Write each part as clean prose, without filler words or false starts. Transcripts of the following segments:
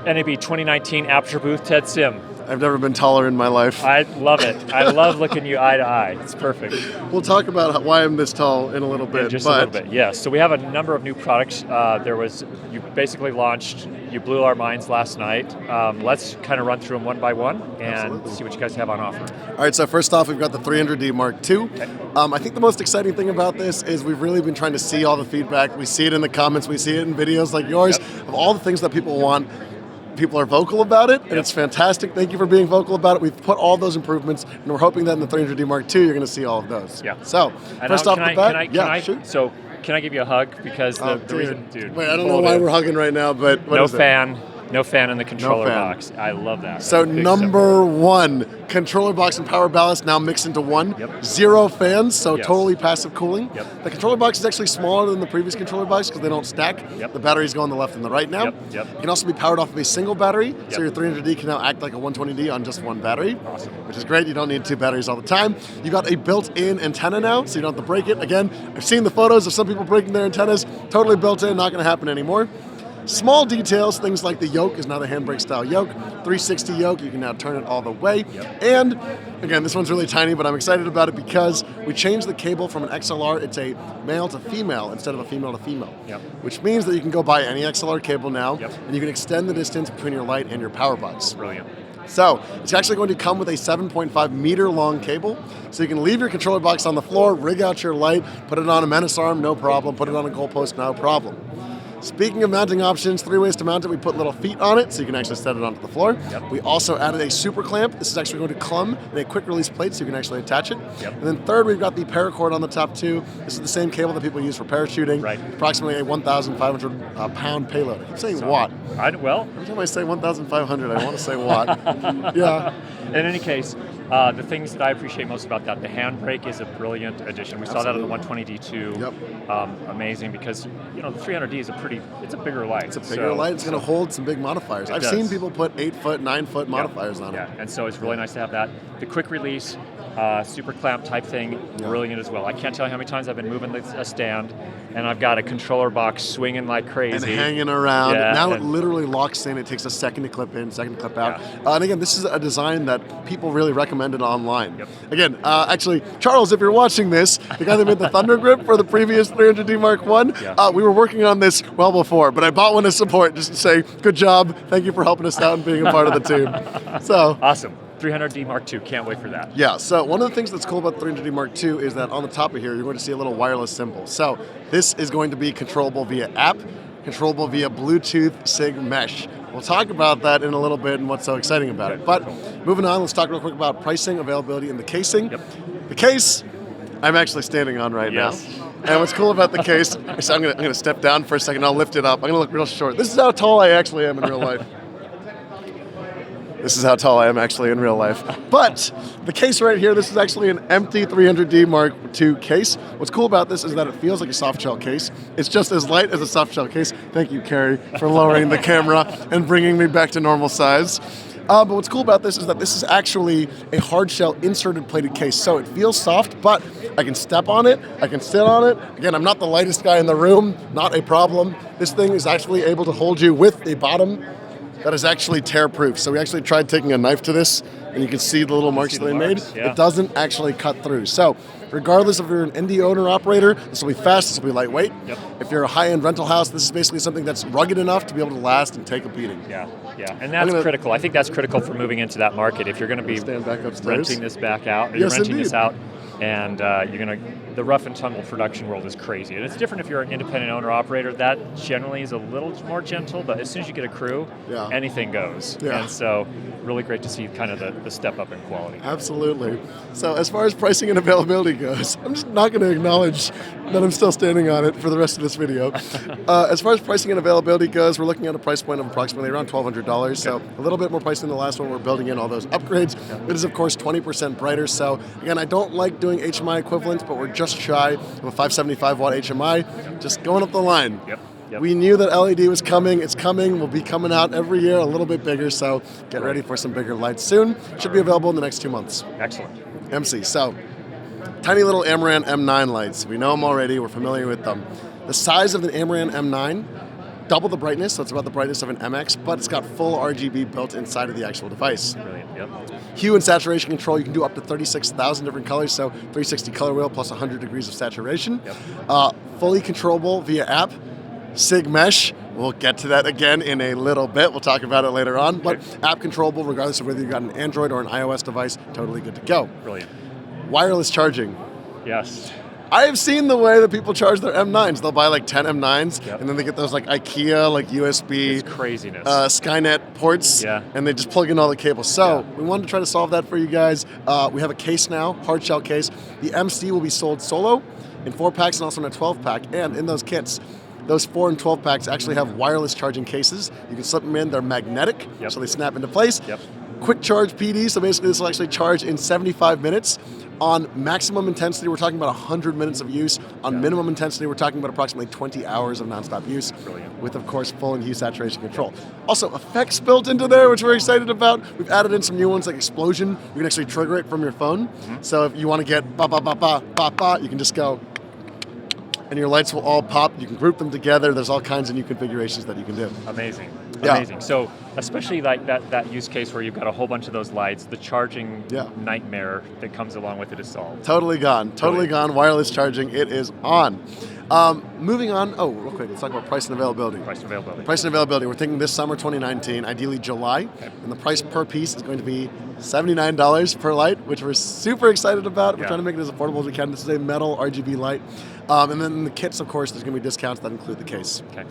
NAB 2019 Aputure booth, Ted Sim. I've never been taller in my life. I love it. I love looking you eye to eye. It's perfect. We'll talk about why I'm this tall in a little bit. A little bit, yes. So we have a number of new products. You basically launched, you blew our minds last night. Let's kind of run through them one by one and see what you guys have on offer. All right, so first off, we've got the 300D Mark II. Okay. I think the most exciting thing about this is we've really been trying to see all the feedback. We see it in the comments, we see it in videos like yours, of all the things that people want. People are vocal about it, and it's fantastic. Thank you for being vocal about it. We've put all those improvements, and we're hoping that in the 300D Mark II, you're going to see all of those. Yeah. So, first off the bat, shoot. So, can I give you a hug? Because the reason, dude. Wait, I don't know why we're hugging right now, but what is it? No fan in the controller box. I love that. So number one, controller box and power ballast now mixed into one. Yep. 0 fans, so totally passive cooling. Yep. The controller box is actually smaller than the previous controller box because they don't stack. Yep. The batteries go on the left and the right now. Yep. It can also be powered off of a single battery, so your 300D can now act like a 120D on just one battery. Awesome. Which is great. You don't need 2 batteries all the time. You got a built-in antenna now, so you don't have to break it. Again, I've seen the photos of some people breaking their antennas. Totally built in, not going to happen anymore. Small details, things like the yoke is now the handbrake style yoke. 360 yoke, you can now turn it all the way. Yep. And again, this one's really tiny, but I'm excited about it because we changed the cable from an XLR. It's a male to female instead of a female to female. Yep. Which means that you can go buy any XLR cable now, Yep. and you can extend the distance between your light and your power box. Brilliant. So, it's actually going to come with a 7.5 meter long cable, so you can leave your controller box on the floor, rig out your light, put it on a menace arm, no problem, put it on a goalpost, no problem. Speaking of mounting options, 3 ways to mount it. We put little feet on it, so you can actually set it onto the floor. Yep. We also added a super clamp. This is actually going to come in a quick release plate, so you can actually attach it. Yep. And then third, we've got the paracord on the top too. This is the same cable that people use for parachuting. Right. Approximately a 1,500 pound payload. I keep saying watt. Every time I say 1,500, I want to say watt. Yeah. In any case, the things that I appreciate most about that, the handbrake is a brilliant addition. We saw that on the 120D2. Yep. Amazing because the 300D is it's a bigger light. It's a bigger light. It's going to hold some big modifiers. I've seen people put 8-foot, 9-foot modifiers on it. Yeah, and so it's really nice to have that. The quick release, super clamp type thing, brilliant as well. I can't tell you how many times I've been moving a stand, and I've got a controller box swinging like crazy. And hanging around. Yeah, now it literally locks in. It takes a second to clip in, second to clip out. Yeah. And again, this is a design that people really recommended online. Yep. Again, actually, Charles, if you're watching this, the guy that made the Thunder Grip for the previous 300D Mark I, we were working on this well before, but I bought one to support just to say, good job, thank you for helping us out and being a part of the team. So awesome. 300D Mark II, can't wait for that. Yeah, so one of the things that's cool about the 300D Mark II is that on the top of here, you're going to see a little wireless symbol. So this is going to be controllable via app, controllable via Bluetooth Sig Mesh. We'll talk about that in a little bit and what's so exciting about it. But moving on, let's talk real quick about pricing, availability, and the casing. Yep. The case, I'm actually standing on right now. And what's cool about the case, so I'm gonna step down for a second, I'll lift it up. I'm gonna look real short. This is how tall I actually am in real life. This is how tall I am actually in real life. But the case right here, this is actually an empty 300D Mark II case. What's cool about this is that it feels like a soft shell case. It's just as light as a soft shell case. Thank you, Carrie, for lowering the camera and bringing me back to normal size. But what's cool about this is that this is actually a hard shell inserted plated case. So it feels soft, but I can step on it, I can sit on it. Again, I'm not the lightest guy in the room, not a problem. This thing is actually able to hold you with a bottom that is actually tear-proof. So we actually tried taking a knife to this, and you can see the little marks that they made. Yeah. It doesn't actually cut through. So regardless if you're an indie owner-operator, this will be fast, this will be lightweight. Yep. If you're a high-end rental house, this is basically something that's rugged enough to be able to last and take a beating. Yeah, and that's critical. I think that's critical for moving into that market. If you're going to be renting this back out, or you're renting this out, and you're going to, the rough and tumble production world is crazy. And it's different if you're an independent owner operator. That generally is a little more gentle, but as soon as you get a crew, anything goes. Yeah. And so really great to see kind of the step up in quality. Absolutely. So as far as pricing and availability goes, I'm just not going to acknowledge that I'm still standing on it for the rest of this video. As far as pricing and availability goes, we're looking at a price point of approximately around $1,200. So a little bit more price than the last one. We're building in all those upgrades. It is, of course, 20% brighter. So again, I don't like doing HMI equivalents, but we're just shy of a 575 watt HMI, just going up the line. Yep. We knew that LED was coming. It's coming. We'll be coming out every year a little bit bigger, so get ready for some bigger lights soon. Should be available in the next 2 months. Excellent. MC, so tiny little Umbreon M9 lights. We know them already. We're familiar with them. The size of the Umbreon M9 double the brightness, so it's about the brightness of an MX, but it's got full RGB built inside of the actual device. Brilliant, yep. Hue and saturation control, you can do up to 36,000 different colors, so 360 color wheel plus 100 degrees of saturation. Yep. Fully controllable via app. Sig Mesh, we'll get to that again in a little bit. We'll talk about it later on, but app controllable regardless of whether you've got an Android or an iOS device, totally good to go. Brilliant. Wireless charging. Yes. I have seen the way that people charge their M9s. They'll buy like 10 M9s, and then they get those like IKEA, like USB, it's craziness. Skynet ports, and they just plug in all the cables. So we wanted to try to solve that for you guys. We have a case now, hard shell case. The MC will be sold solo in 4-packs and also in a 12-pack. And in those kits, those 4 and 12 packs actually have wireless charging cases. You can slip them in. They're magnetic, so they snap into place. Quick charge PD, so basically this will actually charge in 75 minutes. On maximum intensity, we're talking about 100 minutes of use. On minimum intensity, we're talking about approximately 20 hours of nonstop use. Brilliant. With, of course, full and hue saturation control. Also, effects built into there, which we're excited about. We've added in some new ones like explosion. You can actually trigger it from your phone. So if you want to get ba ba ba ba ba ba, you can just go, and your lights will all pop. You can group them together. There's all kinds of new configurations that you can do. Amazing. Amazing. So especially like that use case where you've got a whole bunch of those lights, the charging nightmare that comes along with it is solved. Totally gone. Totally gone. Wireless charging, it is on. Moving on. Oh, real quick, let's talk about price and availability. Price and availability. Price and availability. We're thinking this summer 2019, ideally July, and the price per piece is going to be $79 per light, which we're super excited about. We're trying to make it as affordable as we can. This is a metal RGB light. And then in the kits, of course, there's going to be discounts that include the case. Okay.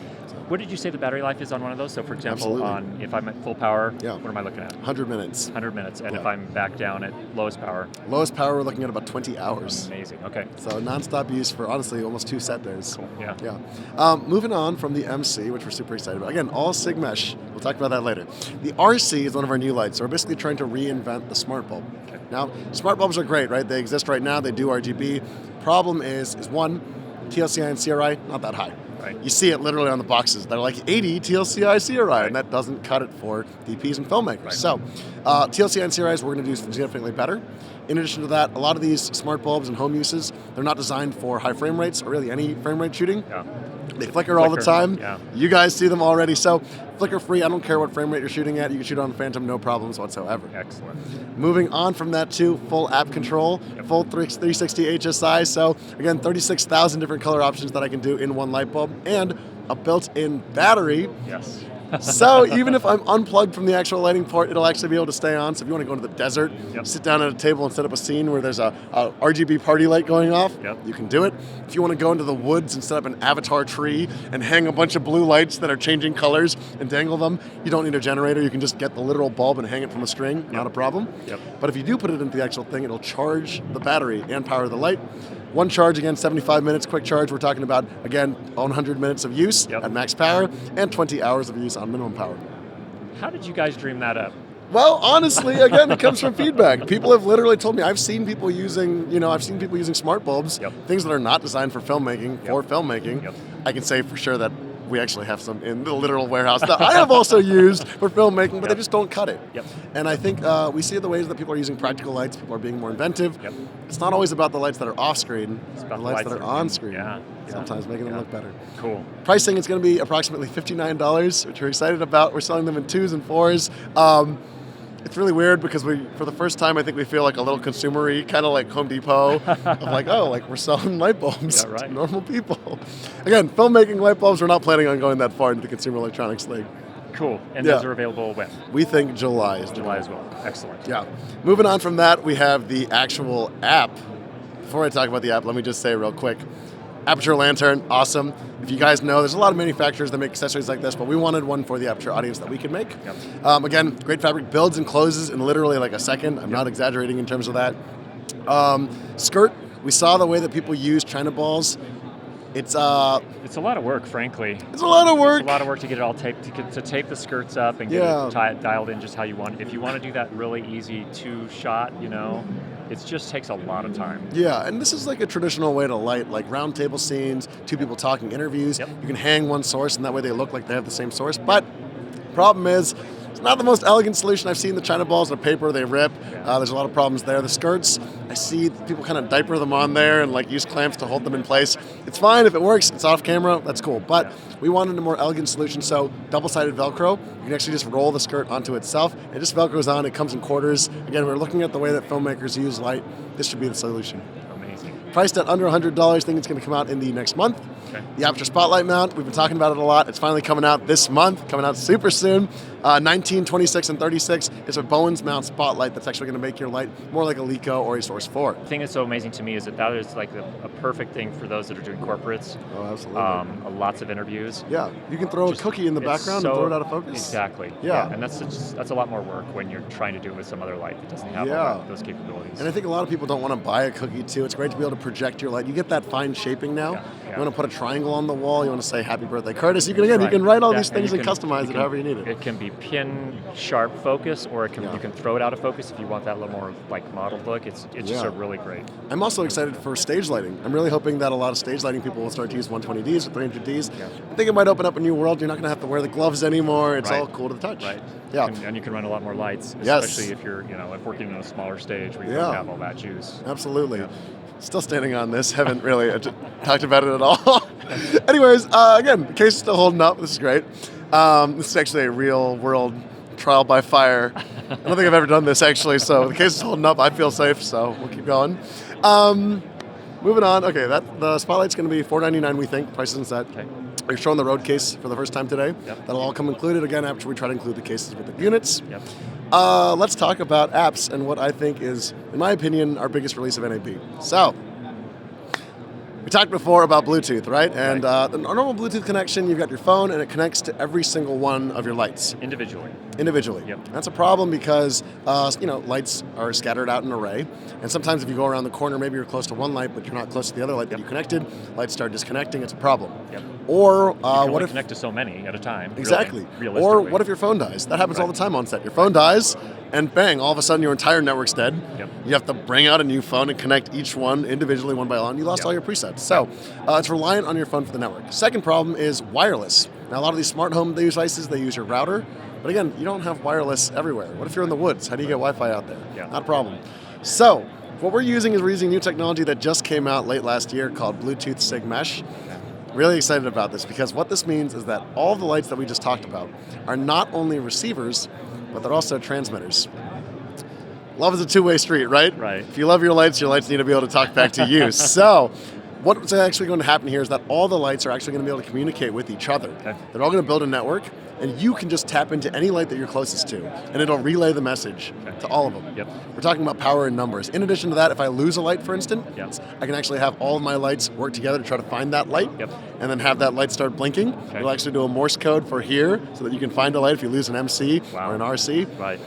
What did you say the battery life is on one of those? So for example, if I'm at full power, what am I looking at? 100 minutes. 100 minutes. And if I'm back down at lowest power? Lowest power, we're looking at about 20 hours. Amazing. Okay. So nonstop use for, honestly, almost 2 set days. Cool. Yeah. Moving on from the MC, which we're super excited about. Again, all Sig Mesh. We'll talk about that later. The RC is one of our new lights. So we're basically trying to reinvent the smart bulb. Okay. Now, smart bulbs are great, right? They exist right now. They do RGB. Problem is one, TLCI and CRI, not that high. Right. You see it literally on the boxes. They're like 80 TLCI CRI, and that doesn't cut it for DPs and filmmakers. Right. So TLCI and CRIs we're going to do significantly better. In addition to that, a lot of these smart bulbs and home uses, they're not designed for high frame rates or really any frame rate shooting. They flicker all the time. You guys see them already. So flicker free. I don't care what frame rate you're shooting at. You can shoot on the Phantom, no problems whatsoever. Excellent. Moving on from that to full app control, full 360 HSI. So again, 36,000 different color options that I can do in one light bulb and a built-in battery. Yes. So even if I'm unplugged from the actual lighting port, it'll actually be able to stay on. So if you want to go into the desert, sit down at a table and set up a scene where there's a RGB party light going off, you can do it. If you want to go into the woods and set up an avatar tree and hang a bunch of blue lights that are changing colors and dangle them, you don't need a generator. You can just get the literal bulb and hang it from a string, not a problem. But if you do put it into the actual thing, it'll charge the battery and power the light. One charge, again, 75 minutes, quick charge. We're talking about, again, 100 minutes of use at max power and 20 hours of use on minimum power. How did you guys dream that up? Well, honestly, again, it comes from feedback. People have literally told me, I've seen people using smart bulbs, things that are not designed for filmmaking, I can say for sure that we actually have some in the literal warehouse that I have also used for filmmaking, but they just don't cut it. And I think we see the ways that people are using practical lights, people are being more inventive. It's not always about the lights that are off screen, it's about the lights that are on screen. Sometimes making them look better. Cool. Pricing is going to be approximately $59, which we're excited about. We're selling them in 2s and 4s. It's really weird because for the first time, I think we feel like a little consumer-y, kind of like Home Depot, of like, oh, like we're selling light bulbs to normal people. Again, filmmaking light bulbs, we're not planning on going that far into the consumer electronics league. Cool. And those are available when? We think July is July as well. Excellent. Yeah. Moving on from that, we have the actual app. Before I talk about the app, let me just say real quick, Aperture Lantern, awesome. If you guys know, there's a lot of manufacturers that make accessories like this, but we wanted one for the Aperture audience that we could make. Again, great fabric, builds and closes in literally like a second. I'm not exaggerating in terms of that. Skirt, we saw the way that people use China balls. It's a lot of work, frankly. It's a lot of work. It's a lot of work to get it all taped, to tape the skirts up and get it dialed in just how you want. If you want to do that really easy 2-shot, it just takes a lot of time. Yeah, and this is like a traditional way to light, like round table scenes, 2 people talking, interviews. You can hang one source, and that way they look like they have the same source. But problem is, It's not the most elegant solution. I've seen the China balls on paper, they rip. There's a lot of problems there. The skirts, I see people kind of diaper them on there and like use clamps to hold them in place. It's fine if it works, it's off camera, that's cool. But we wanted a more elegant solution, so double-sided Velcro. You can actually just roll the skirt onto itself. It just Velcros on, it comes in quarters. Again, we're looking at the way that filmmakers use light. This should be the solution. Amazing. Priced at under $100, I think it's going to come out in the next month. Okay. The Aputure Spotlight mount, we've been talking about it a lot. It's finally coming out this month, coming out super soon. 19, 26, and 36 is a Bowens mount spotlight that's actually going to make your light more like a Leica or a Source 4. The thing that's so amazing to me is that is like a perfect thing for those that are doing corporates. Oh, absolutely. Lots of interviews. Yeah, you can throw a cookie in the background and throw it out of focus. Exactly. Yeah. And that's a lot more work when you're trying to do it with some other light that doesn't have those capabilities. And I think a lot of people don't want to buy a cookie too. It's great to be able to project your light. You get that fine shaping now. Yeah. You want to put a triangle on the wall. You want to say "Happy Birthday, Curtis." You can you can write all these things and customize it however you need it. It can be pin sharp focus, or you can throw it out of focus if you want that little more like modeled look. It's just a really great. I'm also excited for stage lighting. I'm really hoping that a lot of stage lighting people will start to use 120Ds or 300Ds. Yeah. I think it might open up a new world. You're not going to have to wear the gloves anymore. It's all cool to the touch. Right. Yeah. And you can run a lot more lights, especially if you're if working on a smaller stage where you don't have all that juice. Absolutely. Yeah. Still standing on this. Haven't really talked about it at all. Anyways, again, the case is still holding up. This is great. This is actually a real world trial by fire. I don't think I've ever done this actually, so the case is holding up. I feel safe, so we'll keep going. Moving on. Okay, the spotlight's going to be $499, we think. Price isn't set. Okay. We're showing the road case for the first time today. Yep. That'll all come included. Again, after we try to include the cases with the units. Yep. Let's talk about apps and what I think is, in my opinion, our biggest release of NAB. So, we talked before about Bluetooth, right? And the normal Bluetooth connection, you've got your phone and it connects to every single one of your lights. Individually. Yep. That's a problem because, lights are scattered out in an array. And sometimes if you go around the corner, maybe you're close to one light, but you're not close to the other light that you connected, lights start disconnecting, it's a problem. Yep. Or what if connect to so many at a time? Exactly. Really, or what if your phone dies? That happens all the time on set. Your phone dies, and bang, all of a sudden your entire network's dead. Yep. You have to bring out a new phone and connect each one individually, one by one. You lost all your presets. So it's reliant on your phone for the network. Second problem is wireless. Now, a lot of these smart home devices, they use your router. But again, you don't have wireless everywhere. What if you're in the woods? How do you get Wi-Fi out there? Yeah. Not a problem. So what we're using new technology that just came out late last year called Bluetooth Sig Mesh. Really excited about this because what this means is that all the lights that we just talked about are not only receivers, but they're also transmitters. Love is a two-way street, right? Right. If you love your lights need to be able to talk back to you. So what's actually going to happen here is that all the lights are actually going to be able to communicate with each other. Okay. They're all going to build a network, and you can just tap into any light that you're closest to, and it'll relay the message to all of them. Yep. We're talking about power in numbers. In addition to that, if I lose a light, for instance, I can actually have all of my lights work together to try to find that light, and then have that light start blinking. Okay. It'll actually do a Morse code for here, so that you can find a light if you lose an MC or an RC. Right.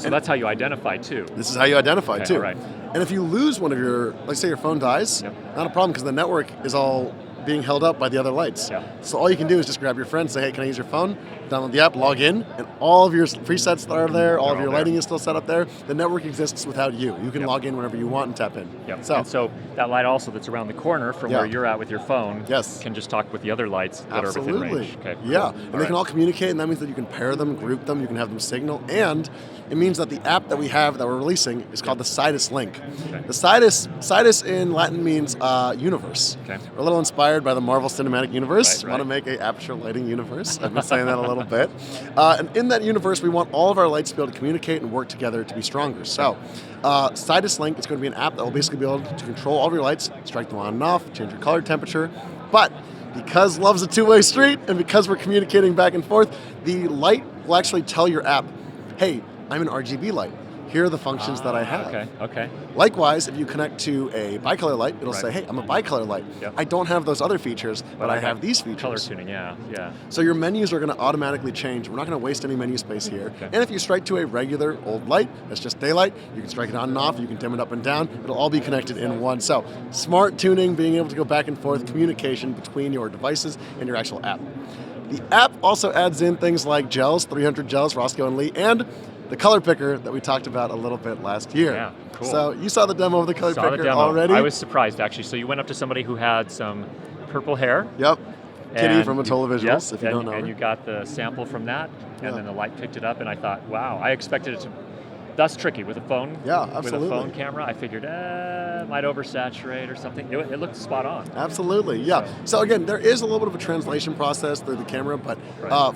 So that's how you identify, too. This is how you identify, too. Right. And if you lose one of your, let's say your phone dies, not a problem because the network is all being held up by the other lights. Yeah. So all you can do is just grab your friend and say, hey, can I use your phone? Download the app, log in, and all of your presets that are there, all of your lighting is still set up there. The network exists without you. You can log in whenever you want and tap in. Yep. So that light also that's around the corner from where you're at with your phone can just talk with the other lights that are within range. Okay, yeah, cool. And they can all communicate, and that means that you can pair them, group them, you can have them signal, and it means that the app that we have that we're releasing is called the Sidus Link. Okay. The Sidus in Latin means universe. Okay. We're a little inspired by the Marvel Cinematic Universe. We want to make an Aputure lighting universe. I've been saying that a little bit. And in that universe, we want all of our lights to be able to communicate and work together to be stronger. So Sidus Link is going to be an app that will basically be able to control all of your lights, strike them on and off, change your color temperature. But because love's a two-way street, and because we're communicating back and forth, the light will actually tell your app, hey, I'm an RGB light. Here are the functions that I have. Okay. Likewise, if you connect to a bicolor light, it'll say, hey, I'm a bicolor light. Yep. I don't have those other features, but I have these features. Color tuning, yeah. So your menus are going to automatically change. We're not going to waste any menu space here. Okay. And if you strike to a regular old light, that's just daylight, you can strike it on and off, you can dim it up and down. It'll all be connected in one. So smart tuning, being able to go back and forth, communication between your devices and your actual app. The app also adds in things like gels, 300 gels, Roscoe and Lee, and the color picker that we talked about a little bit last year. Yeah, cool. So you saw the demo of the color picker already? I was surprised, actually. So you went up to somebody who had some purple hair. Yep. Kitty from Atola Visuals, if you don't know her. And you got the sample from that, and then the light picked it up, and I thought, wow, I expected it to. That's tricky with a phone. Yeah, absolutely. With a phone camera, I figured it might oversaturate or something. It looked spot on. Absolutely, yeah. So again, there is a little bit of a translation process through the camera, but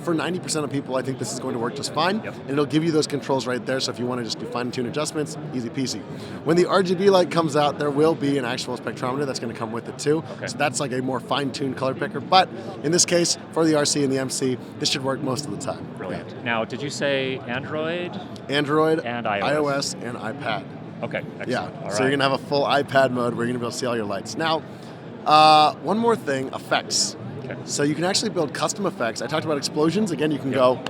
for 90% of people, I think this is going to work just fine. And it'll give you those controls right there. So if you want to just do fine-tune adjustments, easy peasy. When the RGB light comes out, there will be an actual spectrometer that's going to come with it too. So that's like a more fine-tuned color picker. But in this case, for the RC and the MC, this should work most of the time. Brilliant. Now, did you say Android? Android and iOS and iPad. Okay, excellent. Yeah, all right. So you're going to have a full iPad mode where you're going to be able to see all your lights. Now, one more thing, effects. Okay. So you can actually build custom effects. I talked about explosions. Again, you can go,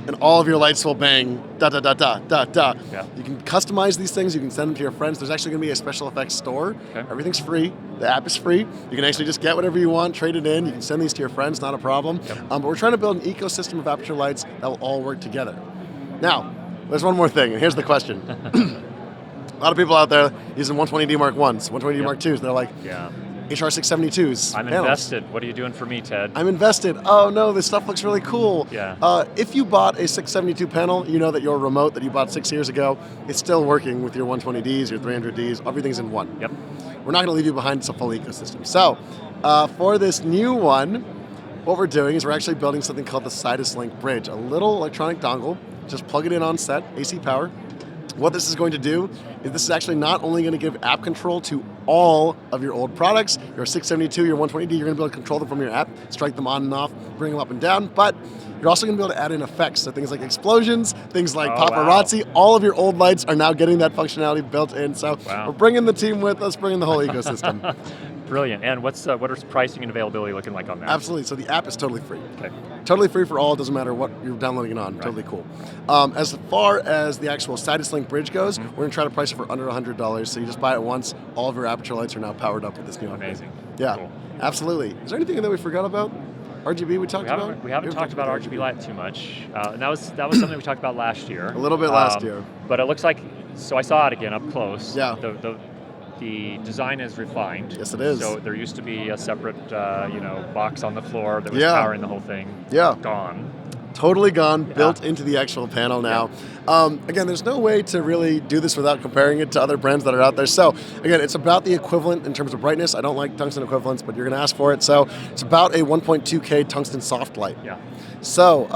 and all of your lights will bang, da da da da da da. Yeah. You can customize these things. You can send them to your friends. There's actually going to be a special effects store. Okay. Everything's free. The app is free. You can actually just get whatever you want, trade it in. You can send these to your friends, not a problem. But we're trying to build an ecosystem of Aputure lights that will all work together. Now, there's one more thing, and here's the question. A lot of people out there using 120D Mark 1s, 120D Mark 2s, they're like, HR672s. I'm invested. What are you doing for me, Ted? I'm invested. Oh no, this stuff looks really cool. Yeah. If you bought a 672 panel, you know that your remote that you bought 6 years ago, it's still working with your 120Ds, your 300Ds, everything's in one. Yep. We're not going to leave you behind. It's a full ecosystem. So, for this new one, what we're doing is we're actually building something called the Sidus Link bridge, a little electronic dongle. Just plug it in on set, AC power. What this is going to do is this is actually not only going to give app control to all of your old products, your 672, your 120D, you're going to be able to control them from your app, strike them on and off, bring them up and down, but you're also going to be able to add in effects. So things like explosions, things like paparazzi, all of your old lights are now getting that functionality built in. So we're bringing the team with us, bringing the whole ecosystem. Brilliant. And what are pricing and availability looking like on that? Absolutely. So the app is totally free. Okay. Totally free for all. It doesn't matter what you're downloading it on. Totally cool. As far as the actual Sidus Link bridge goes, we're going to try to price it for under $100. So you just buy it once. All of your Aputure lights are now powered up with this new upgrade. Amazing. Yeah. Cool. Absolutely. Is there anything that we forgot about? RGB we talked about? We haven't talked about RGB light too much. And that was something we talked about last year. A little bit last year. But it looks like, so I saw it again up close. Yeah. The design is refined. Yes, it is. So there used to be a separate, box on the floor that was powering the whole thing. Yeah. Gone. Totally gone, built into the actual panel now. Again, there's no way to really do this without comparing it to other brands that are out there. So again, it's about the equivalent in terms of brightness. I don't like tungsten equivalents, but you're going to ask for it. So it's about a 1.2K tungsten soft light. Yeah. So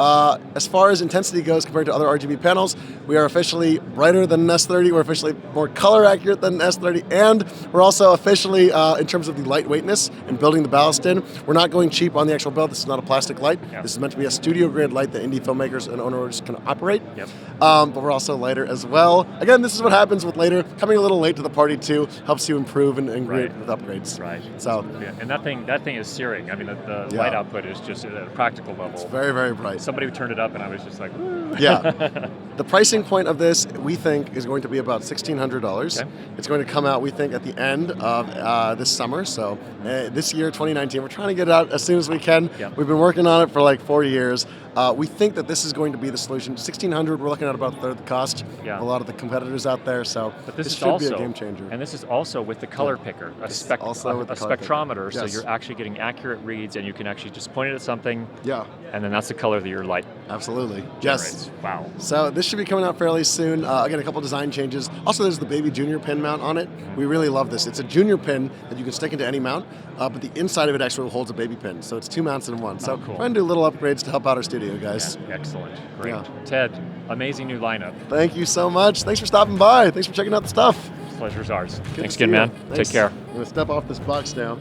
as far as intensity goes compared to other RGB panels, we are officially brighter than an S30. We're officially more color accurate than an S30. And we're also officially, in terms of the lightweightness and building the ballast in, we're not going cheap on the actual build. This is not a plastic light. Yeah. This is meant to be a studio grade light that indie filmmakers and owners can operate. Yep. But we're also lighter as well. Again, this is what happens with later. Coming a little late to the party too helps you improve and great with upgrades. Right. So. Yeah. And that thing is searing. I mean, the light output is just at a practical level. It's very, very bright. Somebody turned it up and I was just like, woo. Yeah. The pricing point of this, we think, is going to be about $1,600. Okay. It's going to come out, we think, at the end of this summer. So this year, 2019, we're trying to get it out as soon as we can. Yep. We've been working on it for like 4 years. We think that this is going to be the solution. $1,600, we're looking at about a third of the cost of a lot of the competitors out there. So this should be a game changer. And this is also with the color picker, a spectrometer. Yes. So you're actually getting accurate reads, and you can actually just point it at something. Yeah. And then that's the color that your light absolutely generates. Yes. Wow. So this should be coming out fairly soon. Again, a couple design changes. Also, there's the baby junior pin mount on it. We really love this. It's a junior pin that you can stick into any mount, but the inside of it actually holds a baby pin. So it's two mounts in one. So cool. Trying to do little upgrades to help out our studio, guys. Yeah, excellent. Great. Yeah. Ted, amazing new lineup. Thank you so much. Thanks for stopping by. Thanks for checking out the stuff. Pleasure's ours. Thanks again, man. Thanks. Take care. I'm going to step off this box now.